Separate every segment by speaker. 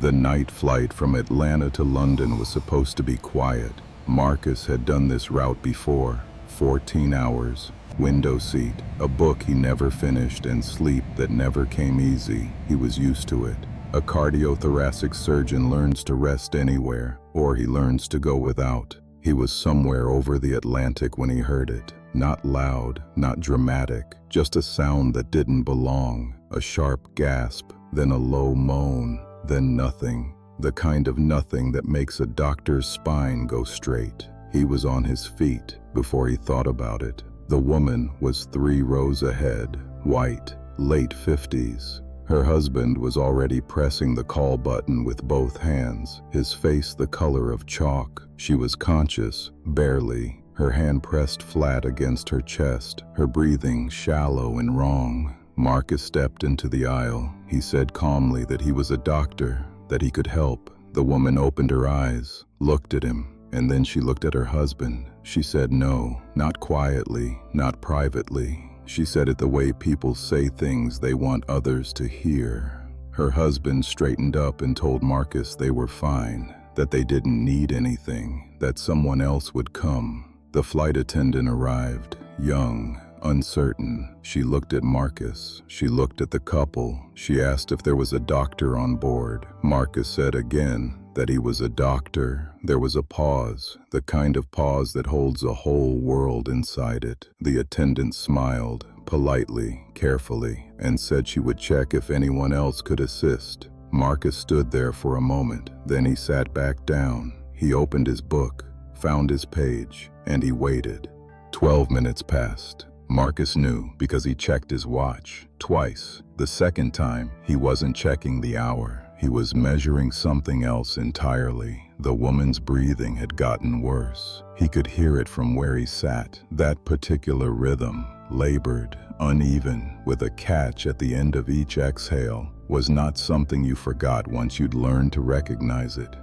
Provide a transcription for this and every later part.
Speaker 1: The night flight from Atlanta to London was supposed to be quiet. Marcus had done this route before. 14 hours, window seat, a book he never finished, and sleep that never came easy. He was used to it. A cardiothoracic surgeon learns to rest anywhere, or he learns to go without. He was somewhere over the Atlantic when he heard it. Not loud, not dramatic, just a sound that didn't belong. A sharp gasp, then a low moan, then nothing. The kind of nothing that makes a doctor's spine go straight. He was on his feet before he thought about it. The woman was 3 rows ahead, white, late 50s. Her husband was already pressing the call button with both hands, his face the color of chalk. She was conscious, barely, her hand pressed flat against her chest, her breathing shallow and wrong. Marcus stepped into the aisle. He said calmly that he was a doctor, that he could help. The woman opened her eyes, looked at him, and then she looked at her husband. She said no, not quietly, not privately. She said it the way people say things they want others to hear. Her husband straightened up and told Marcus they were fine, that they didn't need anything, that someone else would come. The flight attendant arrived, young, uncertain. She looked at Marcus. She looked at the couple. She asked if there was a doctor on board. Marcus said again that he was a doctor. There was a pause, the kind of pause that holds a whole world inside it. The attendant smiled, politely, carefully, and said she would check if anyone else could assist. Marcus stood there for a moment. Then he sat back down. He opened his book, found his page, and he waited. 12 minutes passed. Marcus knew because he checked his watch twice. The second time, he wasn't checking the hour. He was measuring something else entirely. The woman's breathing had gotten worse. He could hear it from where he sat. That particular rhythm, labored, uneven, with a catch at the end of each exhale, was not something you forgot once you'd learned to recognize it.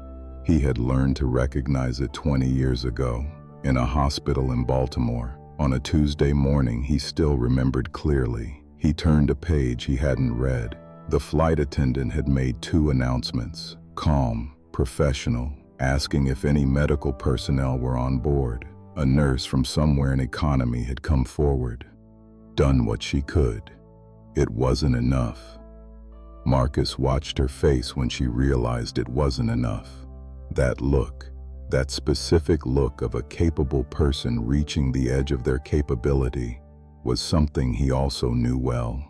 Speaker 1: He had learned to recognize it 20 years ago, in a hospital in Baltimore. On a Tuesday morning, he still remembered clearly. He turned a page he hadn't read. The flight attendant had made 2 announcements, calm, professional, asking if any medical personnel were on board. A nurse from somewhere in economy had come forward, done what she could. It wasn't enough. Marcus watched her face when she realized it wasn't enough. That look, that specific look of a capable person reaching the edge of their capability, was something he also knew well.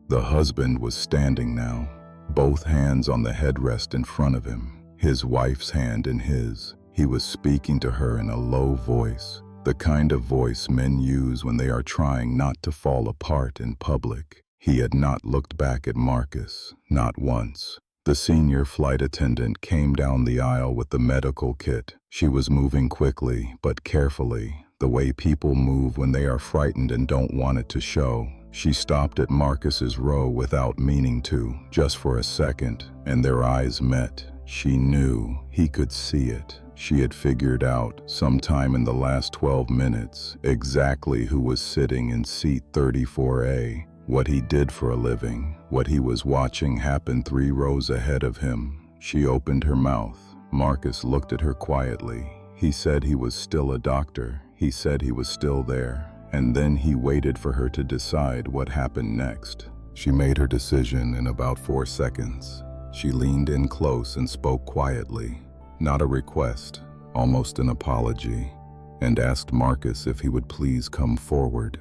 Speaker 1: The husband was standing now, both hands on the headrest in front of him, his wife's hand in his. He was speaking to her in a low voice, the kind of voice men use when they are trying not to fall apart in public. He had not looked back at Marcus, not once. The senior flight attendant came down the aisle with the medical kit. She was moving quickly, but carefully, the way people move when they are frightened and don't want it to show. She stopped at Marcus's row without meaning to, just for a second, and their eyes met. She knew, he could see it. She had figured out, sometime in the last 12 minutes, exactly who was sitting in seat 34A. What he did for a living, what he was watching happen 3 rows ahead of him. She opened her mouth. Marcus looked at her quietly. He said he was still a doctor. He said he was still there. And then he waited for her to decide what happened next. She made her decision in about 4 seconds. She leaned in close and spoke quietly, not a request, almost an apology, and asked Marcus if he would please come forward.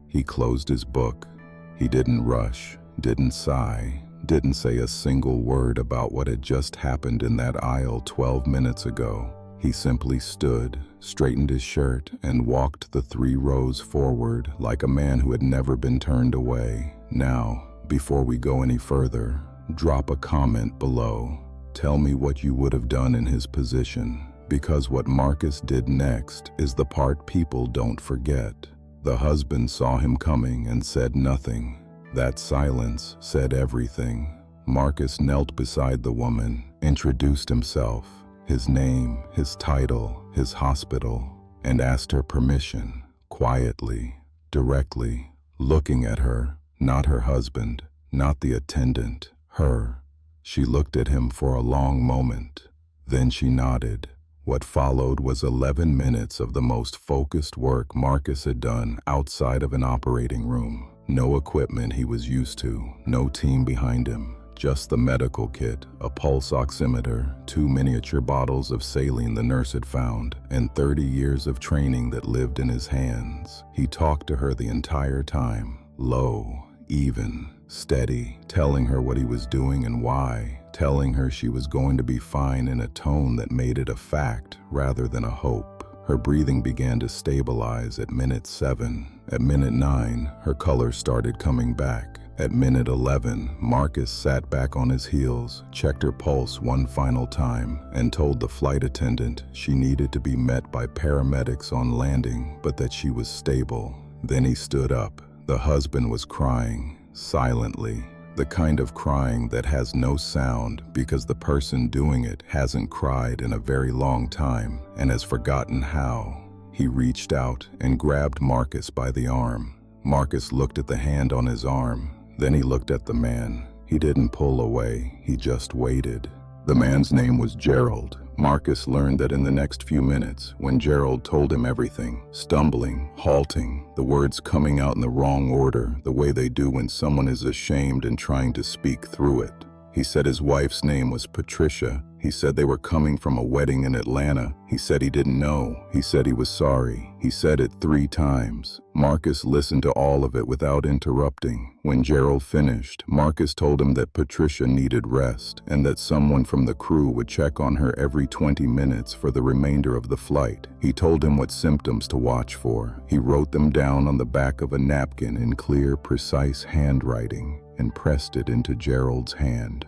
Speaker 1: He closed his book. He didn't rush, didn't sigh, didn't say a single word about what had just happened in that aisle 12 minutes ago. He simply stood, straightened his shirt, and walked the 3 rows forward like a man who had never been turned away. Now, before we go any further, drop a comment below. Tell me what you would have done in his position, because what Marcus did next is the part people don't forget. The husband saw him coming and said nothing. That silence said everything. Marcus knelt beside the woman, introduced himself, his name, his title, his hospital, and asked her permission, quietly, directly, looking at her, not her husband, not the attendant, her. She looked at him for a long moment. Then she nodded. What followed was 11 minutes of the most focused work Marcus had done outside of an operating room. No equipment he was used to, no team behind him, just the medical kit, a pulse oximeter, 2 miniature bottles of saline the nurse had found, and 30 years of training that lived in his hands. He talked to her the entire time, low, even, steady, telling her what he was doing and why, telling her she was going to be fine in a tone that made it a fact rather than a hope. Her breathing began to stabilize at minute 7. At minute 9, her color started coming back. At minute 11, Marcus sat back on his heels, checked her pulse one final time, and told the flight attendant she needed to be met by paramedics on landing, but that she was stable. Then he stood up. The husband was crying, silently. The kind of crying that has no sound because the person doing it hasn't cried in a very long time and has forgotten how. He reached out and grabbed Marcus by the arm. Marcus looked at the hand on his arm. Then he looked at the man. He didn't pull away, he just waited. The man's name was Gerald. Marcus learned that in the next few minutes, when Gerald told him everything, stumbling, halting, the words coming out in the wrong order, the way they do when someone is ashamed and trying to speak through it. He said his wife's name was Patricia. He said they were coming from a wedding in Atlanta. He said he didn't know. He said he was sorry. He said it 3 times. Marcus listened to all of it without interrupting. When Gerald finished, Marcus told him that Patricia needed rest and that someone from the crew would check on her every 20 minutes for the remainder of the flight. He told him what symptoms to watch for. He wrote them down on the back of a napkin in clear, precise handwriting and pressed it into Gerald's hand.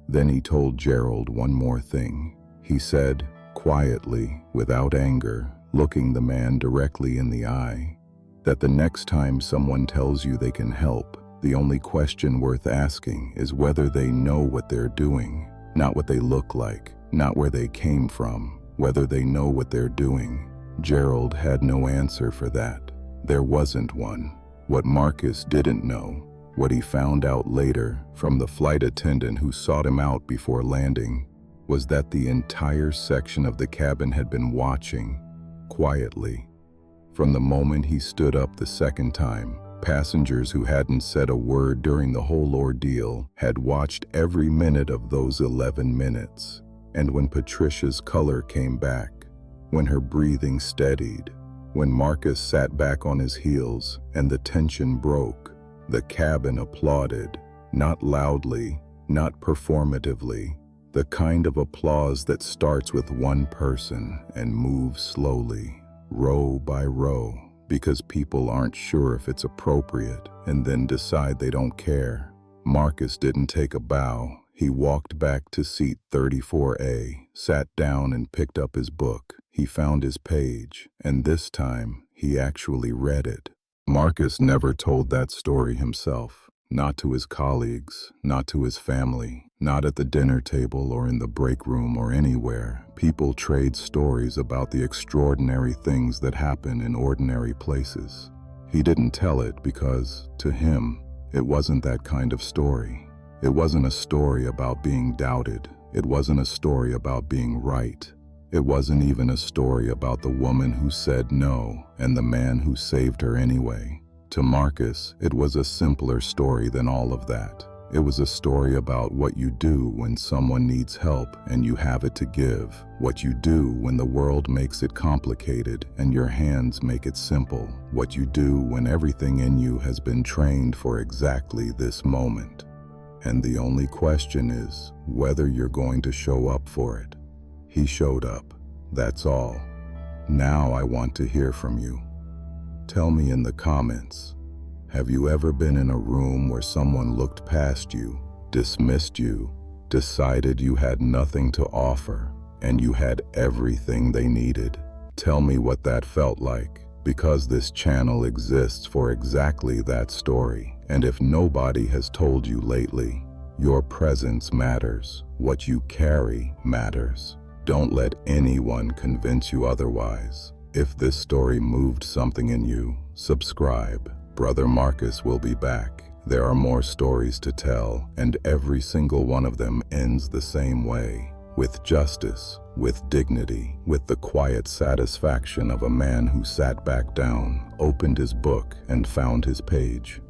Speaker 1: Then he told Gerald one more thing. He said, quietly, without anger, looking the man directly in the eye, that the next time someone tells you they can help, the only question worth asking is whether they know what they're doing, not what they look like, not where they came from, whether they know what they're doing. Gerald had no answer for that. There wasn't one. What Marcus didn't know, what he found out later from the flight attendant who sought him out before landing, was that the entire section of the cabin had been watching, quietly. From the moment he stood up the second time, passengers who hadn't said a word during the whole ordeal had watched every minute of those 11 minutes. And when Patricia's color came back, when her breathing steadied, when Marcus sat back on his heels and the tension broke, the cabin applauded, not loudly, not performatively, the kind of applause that starts with one person and moves slowly, row by row, because people aren't sure if it's appropriate and then decide they don't care. Marcus didn't take a bow. He walked back to seat 34A, sat down and picked up his book. He found his page, and this time he actually read it. Marcus never told that story himself, not to his colleagues, not to his family, not at the dinner table or in the break room or anywhere. People trade stories about the extraordinary things that happen in ordinary places. He didn't tell it because, to him, it wasn't that kind of story. It wasn't a story about being doubted. It wasn't a story about being right. It wasn't even a story about the woman who said no and the man who saved her anyway. To Marcus, it was a simpler story than all of that. It was a story about what you do when someone needs help and you have it to give, what you do when the world makes it complicated and your hands make it simple, what you do when everything in you has been trained for exactly this moment. And the only question is whether you're going to show up for it. He showed up, that's all. Now I want to hear from you. Tell me in the comments, have you ever been in a room where someone looked past you, dismissed you, decided you had nothing to offer, and you had everything they needed? Tell me what that felt like, because this channel exists for exactly that story. And if nobody has told you lately, your presence matters. What you carry matters. Don't let anyone convince you otherwise. If this story moved something in you, subscribe. Brother Marcus will be back, There are more stories to tell, and every single one of them ends the same way. With justice, with dignity, with the quiet satisfaction of a man who sat back down, opened his book, and found his page.